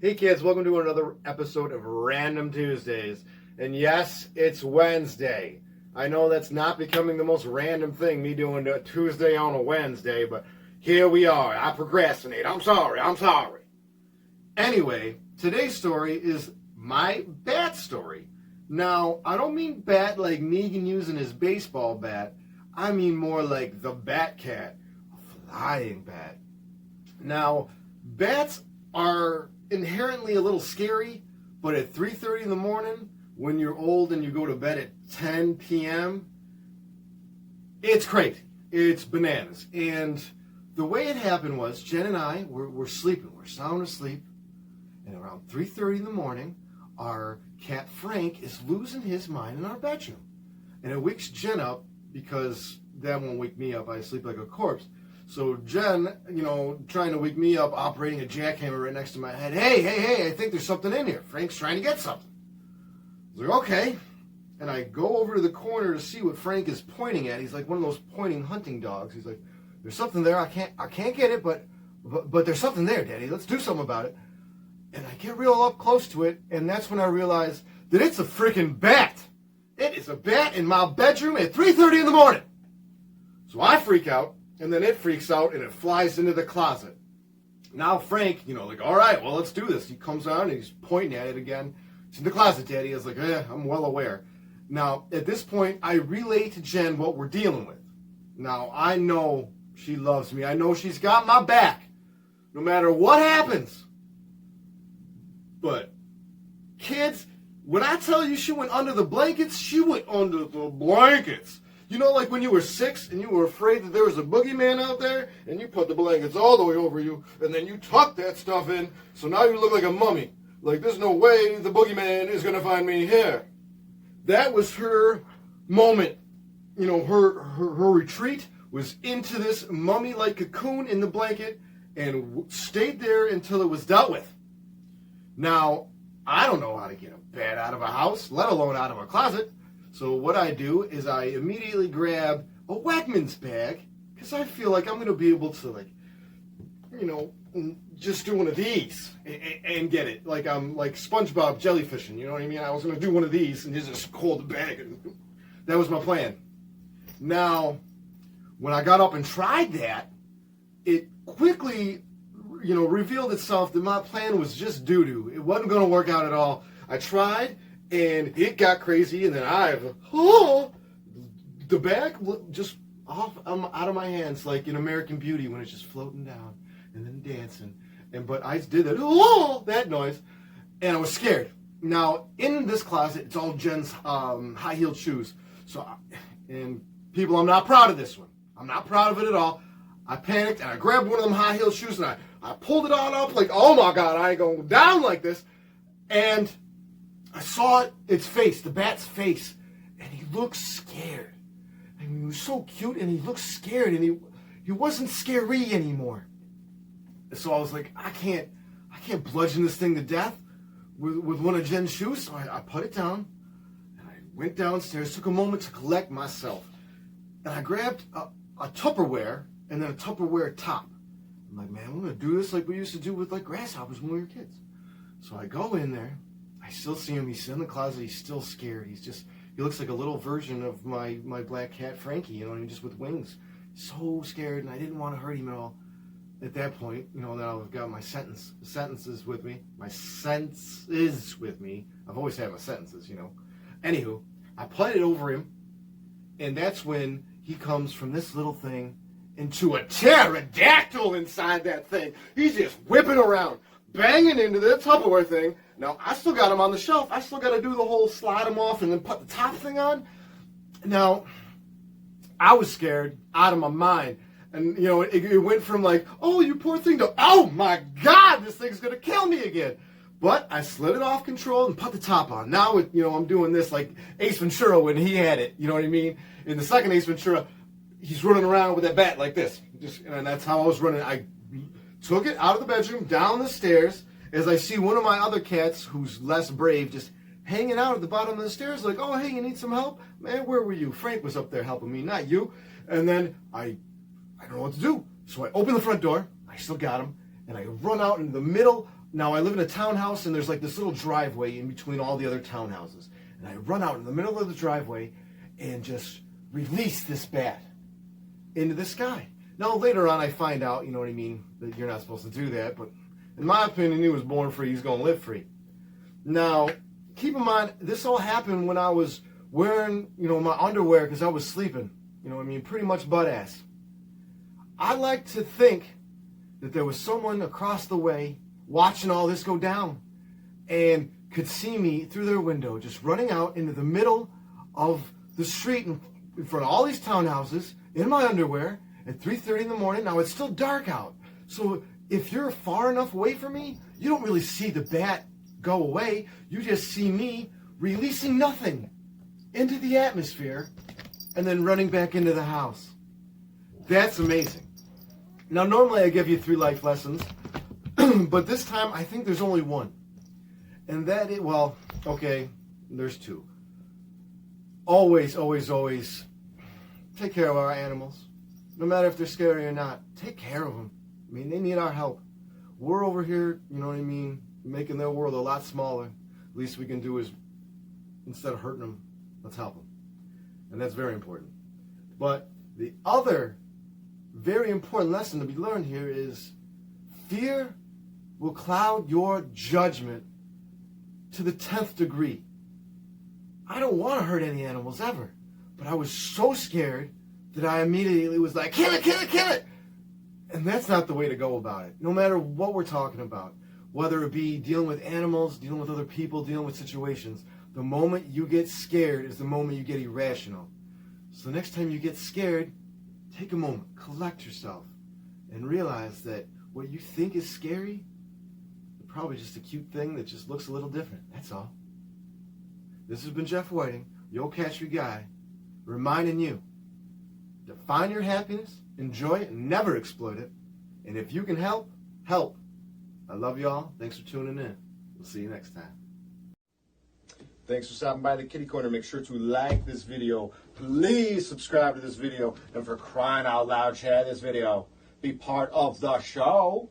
Hey kids, welcome to another episode of Random Tuesdays. And yes, it's Wednesday. I know that's not becoming the most random thing, me doing a Tuesday on a Wednesday, but here we are. I procrastinate. I'm sorry. Anyway, today's story is my bat story. Now, I don't mean bat like Negan using his baseball bat. I mean more like the Bat Cat, a flying bat. Now, bats are inherently a little scary, but at 3:30 in the morning, when you're old and you go to bed at 10 p.m., it's crazy. It's bananas. And the way it happened was Jen and I were sleeping. We're sound asleep. And around 3:30 in the morning, our cat Frank is losing his mind in our bedroom. And it wakes Jen up because that won't wake me up. I sleep like a corpse. So Jen, trying to wake me up, operating a jackhammer right next to my head. Hey, I think there's something in here. Frank's trying to get something. I was like, okay. And I go over to the corner to see what Frank is pointing at. He's like one of those pointing hunting dogs. He's like, there's something there. I can't get it, but there's something there, Daddy. Let's do something about it. And I get real up close to it, and that's when I realize that it's a freaking bat. It is a bat in my bedroom at 3:30 in the morning. So I freak out. And then it freaks out and it flies into the closet. Now Frank, all right, well, let's do this. He comes on and he's pointing at it again. It's in the closet, Daddy. I was like, I'm well aware. Now, at this point, I relay to Jen what we're dealing with. Now, I know she loves me. I know she's got my back, no matter what happens. But, kids, when I tell you she went under the blankets, she went under the blankets. Like when you were 6 and you were afraid that there was a boogeyman out there, and you put the blankets all the way over you, and then you tuck that stuff in, so now you look like a mummy. Like, there's no way the boogeyman is going to find me here. That was her moment. Her retreat was into this mummy-like cocoon in the blanket and stayed there until it was dealt with. Now, I don't know how to get a bat out of a house, let alone out of a closet. So what I do is I immediately grab a Wegmans bag, because I feel like I'm going to be able to, just do one of these and get it. Like I'm like SpongeBob jellyfishing, you know what I mean? I was going to do one of these and just hold the bag. And that was my plan. Now, when I got up and tried that, it quickly, revealed itself that my plan was just doo-doo. It wasn't going to work out at all. I tried. And it got crazy, and then the bag just off out of my hands, like in American Beauty when it's just floating down and then dancing. But I did that noise, and I was scared. Now in this closet, it's all Jen's high-heeled shoes. And people, I'm not proud of this one. I'm not proud of it at all. I panicked and I grabbed one of them high-heeled shoes and I pulled it on up like, oh my God, I ain't going down like this, and I saw its face, the bat's face, and he looked scared. I mean, he was so cute, and he looked scared, and he wasn't scary anymore. So I was like, I can't bludgeon this thing to death with one of Jen's shoes. So I put it down, and I went downstairs, took a moment to collect myself, and I grabbed a Tupperware and then a Tupperware top. I'm like, man, we're gonna do this like we used to do with like grasshoppers when we were kids. So I go in there. I still see him. He's in the closet. He's still scared. He looks like a little version of my black cat, Frankie, just with wings. So scared, and I didn't want to hurt him at all. At that point, now I've got my sentences with me. My senses with me. I've always had my sentences, Anywho, I put it over him, and that's when he comes from this little thing into a pterodactyl inside that thing. He's just whipping around, banging into the Tupperware thing. Now, I still got him on the shelf. I still got to do the whole slide him off and then put the top thing on. Now, I was scared out of my mind. And, it went from like, oh, you poor thing, to, oh, my God, this thing's going to kill me again. But I slid it off control and put the top on. Now, I'm doing this like Ace Ventura when he had it. You know what I mean? In the second Ace Ventura, he's running around with that bat like this. And that's how I was running. I took it out of the bedroom, down the stairs, as I see one of my other cats, who's less brave, just hanging out at the bottom of the stairs like, oh, hey, you need some help? Man, where were you? Frank was up there helping me, not you. And then I don't know what to do. So I open the front door. I still got him. And I run out into the middle Now I live in a townhouse, and there's like this little driveway in between all the other townhouses. And I run out in the middle of the driveway and just release this bat into the sky. Now later on I find out, you know what I mean, that you're not supposed to do that, but in my opinion, he was born free, he's going to live free. Now, keep in mind, this all happened when I was wearing, you know, my underwear because I was sleeping, you know what I mean, pretty much butt ass. I like to think that there was someone across the way watching all this go down and could see me through their window just running out into the middle of the street in front of all these townhouses in my underwear at 3:30 in the morning. Now it's still dark out, so if you're far enough away from me, you don't really see the bat go away. You just see me releasing nothing into the atmosphere and then running back into the house. That's amazing. Now normally I give you 3 life lessons, but this time I think there's only one. And that is, well, okay, there's 2. Always, always, always take care of our animals. No matter if they're scary or not, take care of them. I mean, they need our help. We're over here, you know what I mean, making their world a lot smaller. Least we can do is, instead of hurting them, let's help them. And that's very important. But the other very important lesson to be learned here is fear will cloud your judgment to the 10th degree. I don't want to hurt any animals ever, but I was so scared that I immediately was like, kill it, kill it, kill it. And that's not the way to go about it. No matter what we're talking about, whether it be dealing with animals, dealing with other people, dealing with situations, the moment you get scared is the moment you get irrational. So next time you get scared, take a moment, collect yourself, and realize that what you think is scary is probably just a cute thing that just looks a little different. That's all. This has been Jeff Whiting, the Old Country Guy, reminding you to find your happiness, enjoy it, and never exploit it. And if you can help, help. I love y'all. Thanks for tuning in. We'll see you next time. Thanks for stopping by the Kitty Corner. Make sure to like this video. Please subscribe to this video. And for crying out loud, share this video. Be part of the show.